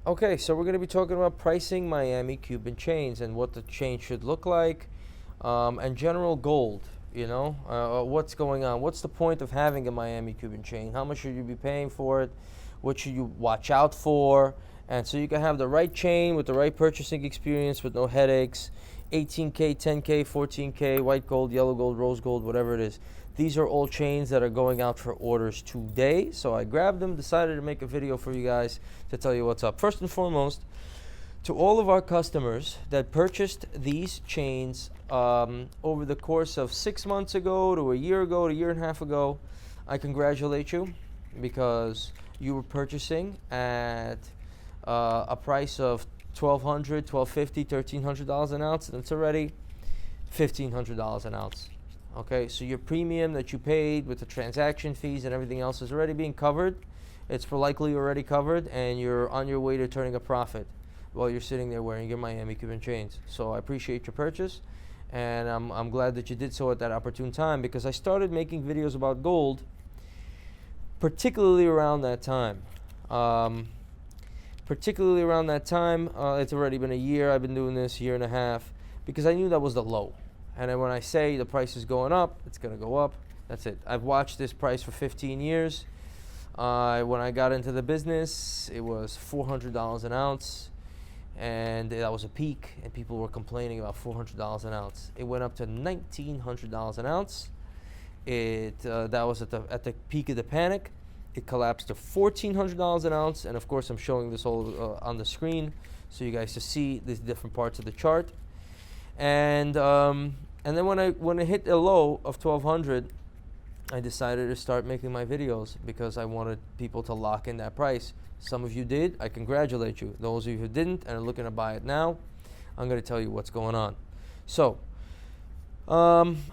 Okay, so we're going to be talking about pricing Miami Cuban chains and what the chain should look like, and general gold. What's going on? What's the point of having a Miami Cuban chain? How much should you be paying for it? What should you watch out for? And so you can have the right chain with the right purchasing experience with no headaches. 18K, 10K, 14K, white gold, yellow gold, rose gold, whatever it is. These are all chains that are going out for orders today. So I grabbed them, decided to make a video for you guys to tell you what's up. First and foremost, to all of our customers that purchased these chains over the course of 6 months ago to a year ago to a year and a half ago, I congratulate you because you were purchasing at a price of $1,200, $1,250, $1,300 an ounce, and it's already $1,500 an ounce. Okay, so your premium that you paid with the transaction fees and everything else is already being covered. It's likely already covered, and you're on your way to turning a profit while you're sitting there wearing your Miami Cuban chains. So I appreciate your purchase, and I'm glad that you did so at that opportune time, because I started making videos about gold particularly around that time. It's already been a year. I've been doing this year and a half because I knew that was the low. And then when I say the price is going up, it's going to go up. That's it. I've watched this price for 15 years. When I got into the business, it was $400 an ounce. And that was a peak, and people were complaining about $400 an ounce. It went up to $1,900 an ounce. That was at the peak of the panic. It collapsed to $1,400 an ounce, and of course I'm showing this all on the screen so you guys to see the different parts of the chart. And then when I hit a low of 1,200, I decided to start making my videos because I wanted people to lock in that price. Some of you did. I congratulate you. Those of you who didn't and are looking to buy it now, I'm going to tell you what's going on. So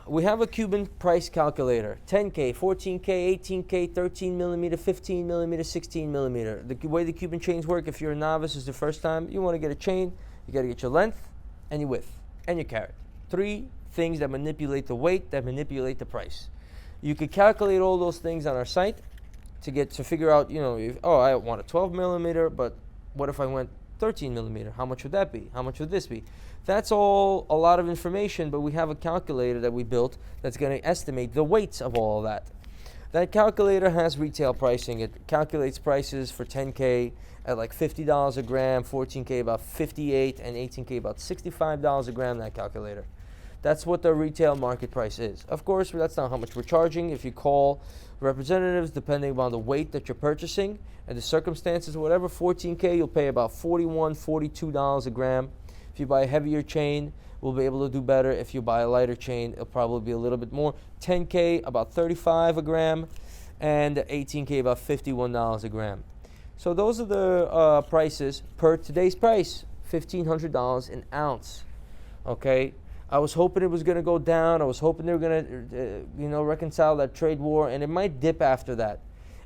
we have a Cuban price calculator: 10K, 14K, 18K, 13 millimeter, 15 millimeter, 16 millimeter. The way the Cuban chains work, if you're a novice, is the first time you want to get a chain, you got to get your length and your width and your carat. 3 things that manipulate the weight, that manipulate the price. You could calculate all those things on our site to figure out, I want a 12 millimeter, but what if I went 13 millimeter? How much would that be? How much would this be? That's all a lot of information, but we have a calculator that we built that's going to estimate the weights of all of that. That calculator has retail pricing. It calculates prices for 10K at like $50 a gram, 14K about $58, and 18K about $65 a gram, that calculator. That's what the retail market price is. Of course, that's not how much we're charging. If you call representatives, depending upon the weight that you're purchasing and the circumstances, whatever, 14K, you'll pay about $41, $42 a gram. If you buy a heavier chain, we'll be able to do better. If you buy a lighter chain, it'll probably be a little bit more. 10K, about $35 a gram, and 18K, about $51 a gram. So those are the prices per today's price, $1,500 an ounce. Okay. I was hoping it was going to go down. I was hoping they were going to, reconcile that trade war, and it might dip after that.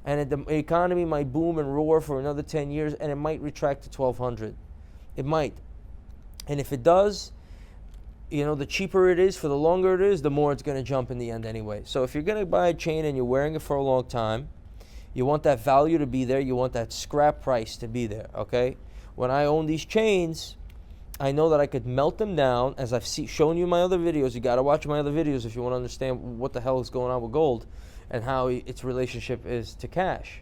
And the economy might boom and roar for another 10 years, and it might retract to 1,200. It might. And if it does, the cheaper it is, for the longer it is, the more it's going to jump in the end anyway. So if you're going to buy a chain and you're wearing it for a long time, you want that value to be there. You want that scrap price to be there, okay? When I own these chains, I know that I could melt them down. As I've shown you in my other videos, you got to watch my other videos if you want to understand what the hell is going on with gold and how its relationship is to cash.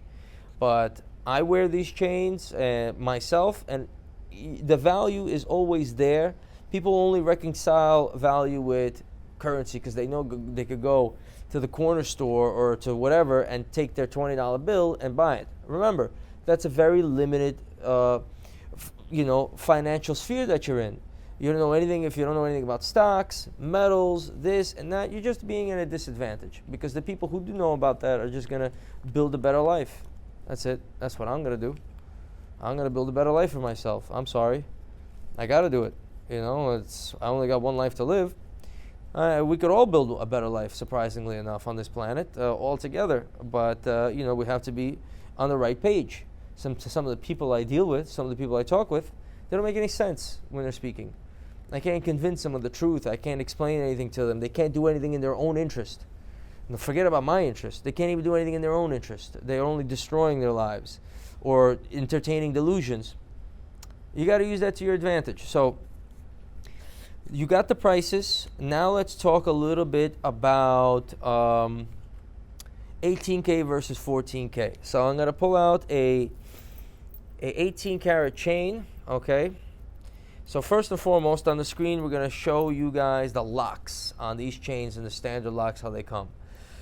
But I wear these chains myself, and the value is always there. People only reconcile value with currency because they know they could go to the corner store or to whatever and take their $20 bill and buy it. Remember, that's a very limited financial sphere that you're in. You don't know anything. If you don't know anything about stocks, metals, this and that, you're just being at a disadvantage, because the people who do know about that are just going to build a better life. That's it. That's what I'm going to do. I'm going to build a better life for myself. I'm sorry. I got to do it. I only got one life to live. We could all build a better life, surprisingly enough, on this planet all together. But, we have to be on the right page. Some of the people I deal with, some of the people I talk with, they don't make any sense when they're speaking. I can't convince them of the truth. I can't explain anything to them. They can't do anything in their own interest. Forget about my interest. They can't even do anything in their own interest. They're only destroying their lives or entertaining delusions. You got to use that to your advantage. So you got the prices. Now let's talk a little bit about 18K versus 14K. So I'm going to pull out a 18 karat chain, okay? So first and foremost, on the screen, we're going to show you guys the locks on these chains and the standard locks, how they come.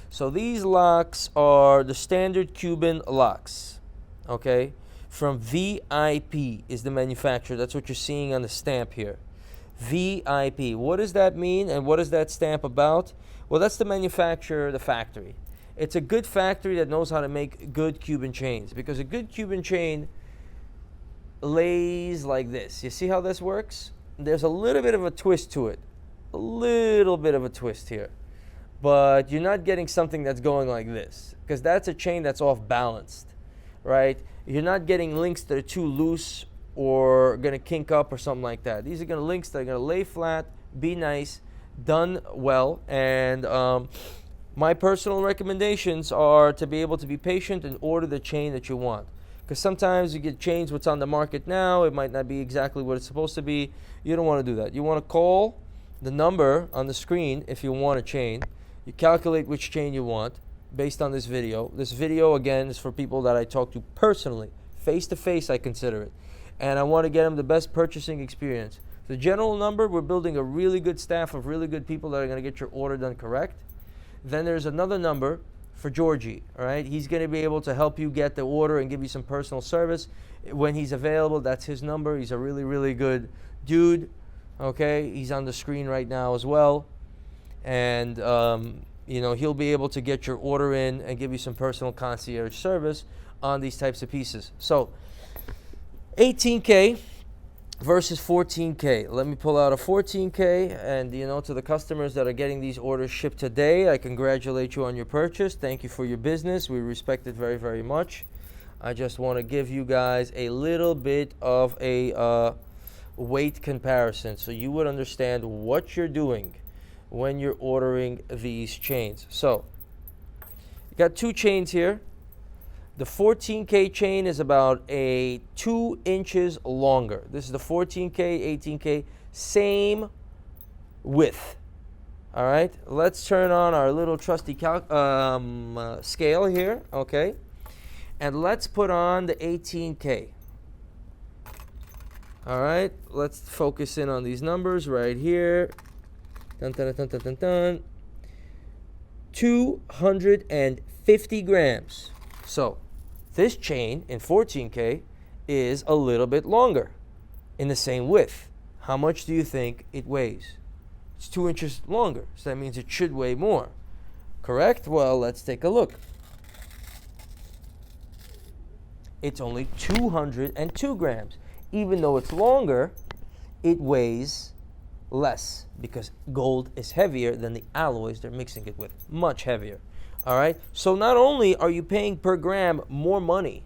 So these locks are the standard Cuban locks, okay? From VIP is the manufacturer. That's what you're seeing on the stamp here. VIP. What does that mean, and what is that stamp about? Well, that's the manufacturer, the factory. It's a good factory that knows how to make good Cuban chains, because a good Cuban chain lays like this. You see how this works? There's a little bit of a twist to it. A little bit of a twist here. But you're not getting something that's going like this, because that's a chain that's off balanced, right? You're not getting links that are too loose or going to kink up or something like that. These are going to links that are going to lay flat, be nice, done well. And my personal recommendations are to be able to be patient and order the chain that you want. Because sometimes you get chains what's on the market now, it might not be exactly what it's supposed to be. You don't want to do that. You want to call the number on the screen if you want a chain. You calculate which chain you want based on this video. This video, again, is for people that I talk to personally. Face to face, I consider it. And I want to get them the best purchasing experience. The general number, we're building a really good staff of really good people that are going to get your order done correct. Then there's another number for Georgie, all right? He's going to be able to help you get the order and give you some personal service. When he's available, that's his number. He's a really, really good dude, okay? He's on the screen right now as well. And, you know, he'll be able to get your order in and give you some personal concierge service on these types of pieces. So 18K versus 14K. Let me pull out a 14K, and, you know, to the customers that are getting these orders shipped today, I congratulate you on your purchase. Thank you for your business. We respect it very, very much. I just want to give you guys a little bit of a weight comparison so you would understand what you're doing when you're ordering these chains. So you got two chains here. The 14K chain is about 2 inches longer. This is the 14K, 18K, same width. All right, let's turn on our little trusty scale here, okay? And let's put on the 18K. All right, let's focus in on these numbers right here. Dun, dun, dun, dun, dun, dun. 250 grams. So this chain in 14K is a little bit longer in the same width. How much do you think it weighs? It's 2 inches longer, so that means it should weigh more. Correct? Well, let's take a look. It's only 202 grams. Even though it's longer, it weighs less because gold is heavier than the alloys they're mixing it with. Much heavier. All right, so not only are you paying per gram more money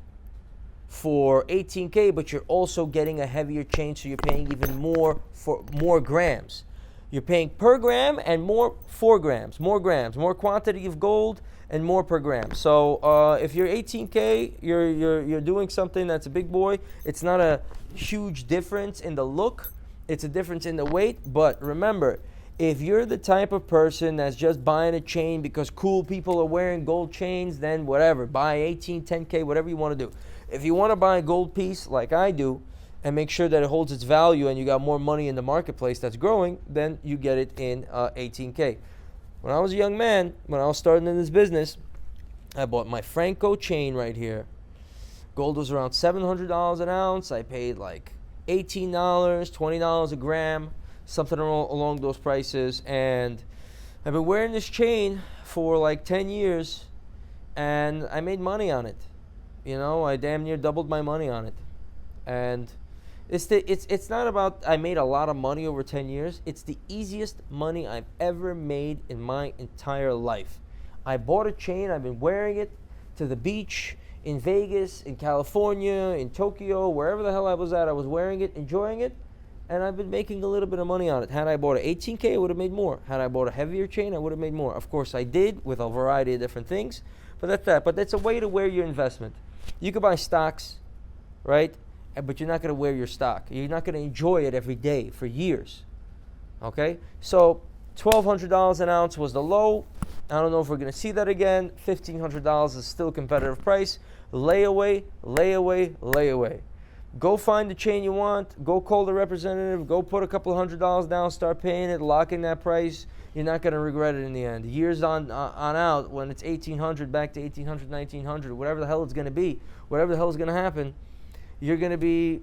for 18K, but you're also getting a heavier chain, so you're paying even more for more grams. You're paying per gram and more 4 grams, more quantity of gold and more per gram. So if you're 18K, you're doing something that's a big boy. It's not a huge difference in the look. It's a difference in the weight, but remember, if you're the type of person that's just buying a chain because cool people are wearing gold chains, then whatever, buy 18, 10K, whatever you want to do. If you want to buy a gold piece like I do and make sure that it holds its value and you got more money in the marketplace that's growing, then you get it in 18K. When I was a young man, when I was starting in this business, I bought my Franco chain right here. Gold was around $700 an ounce. I paid like $18, $20 a gram, something along those prices. And I've been wearing this chain for like 10 years, and I made money on it. You know, I damn near doubled my money on it. And it's not about I made a lot of money over 10 years. It's the easiest money I've ever made in my entire life. I bought a chain. I've been wearing it to the beach in Vegas, in California, in Tokyo, wherever the hell I was at. I was wearing it, enjoying it, and I've been making a little bit of money on it. Had I bought an 18K, I would have made more. Had I bought a heavier chain, I would have made more. Of course, I did with a variety of different things, but that's that. But that's a way to wear your investment. You could buy stocks, right? but you're not going to wear your stock. You're not going to enjoy it every day for years. Okay? So $1,200 an ounce was the low. I don't know if we're going to see that again. $1,500 is still a competitive price. Layaway, layaway, layaway. Go find the chain you want. Go call the representative. Go put a couple $100 down. Start paying it. Lock in that price. You're not going to regret it in the end. Years on out, when it's 1800 back to 1800, 1900, whatever the hell it's going to be, whatever the hell is going to happen, you're going to be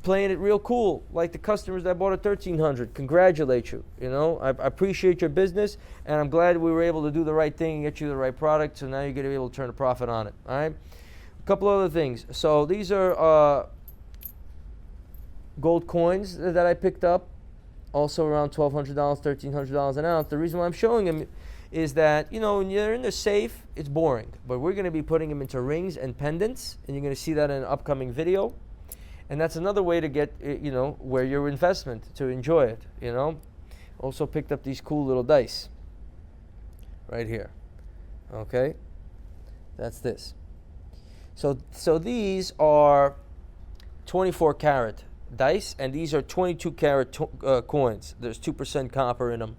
playing it real cool, like the customers that bought at 1300. Congratulate you. You know, I appreciate your business, and I'm glad we were able to do the right thing and get you the right product. So now you're going to be able to turn a profit on it. All right. A couple other things. So these are gold coins that I picked up. Also around $1,200, $1,300 an ounce. The reason why I'm showing them is that, you know, when you're in the safe, it's boring. But we're going to be putting them into rings and pendants, and you're going to see that in an upcoming video. And that's another way to get, you know, where your investment, to enjoy it, you know. Also picked up these cool little dice right here. Okay? That's this. So these are 24 karat dice, and these are 22 karat coins. There's 2% copper in them,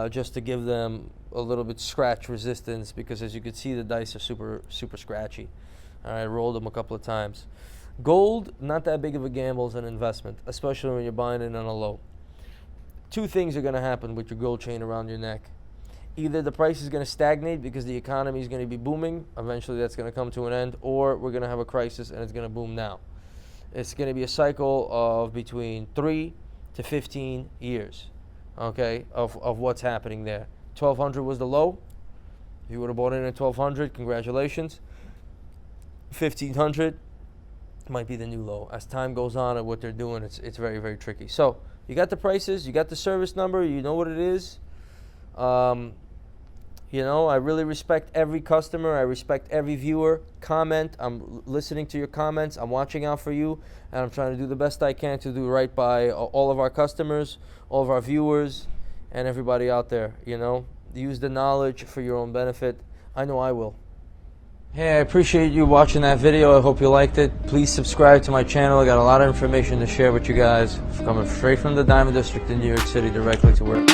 just to give them a little bit scratch resistance, because as you can see, the dice are super scratchy. All right, I rolled them a couple of times. Gold, not that big of a gamble as an investment, especially when you're buying it on a low. Two things are going to happen with your gold chain around your neck. Either the price is going to stagnate because the economy is going to be booming, eventually that's going to come to an end, or we're going to have a crisis and it's going to boom now. It's going to be a cycle of between 3 to 15 years, okay, of what's happening there. 1,200 was the low. If you would have bought in at 1,200, congratulations. 1,500 might be the new low. As time goes on and what they're doing, it's very tricky. So you got the prices, you got the service number, you know what it is. You know, I really respect every customer. I respect every viewer. Comment. I'm listening to your comments. I'm watching out for you, and I'm trying to do the best I can to do right by all of our customers, all of our viewers, and everybody out there. You know, use the knowledge for your own benefit. I know I will. Hey, I appreciate you watching that video. I hope you liked it. Please subscribe to my channel. I got a lot of information to share with you guys, coming straight from the Diamond District in New York City, directly to where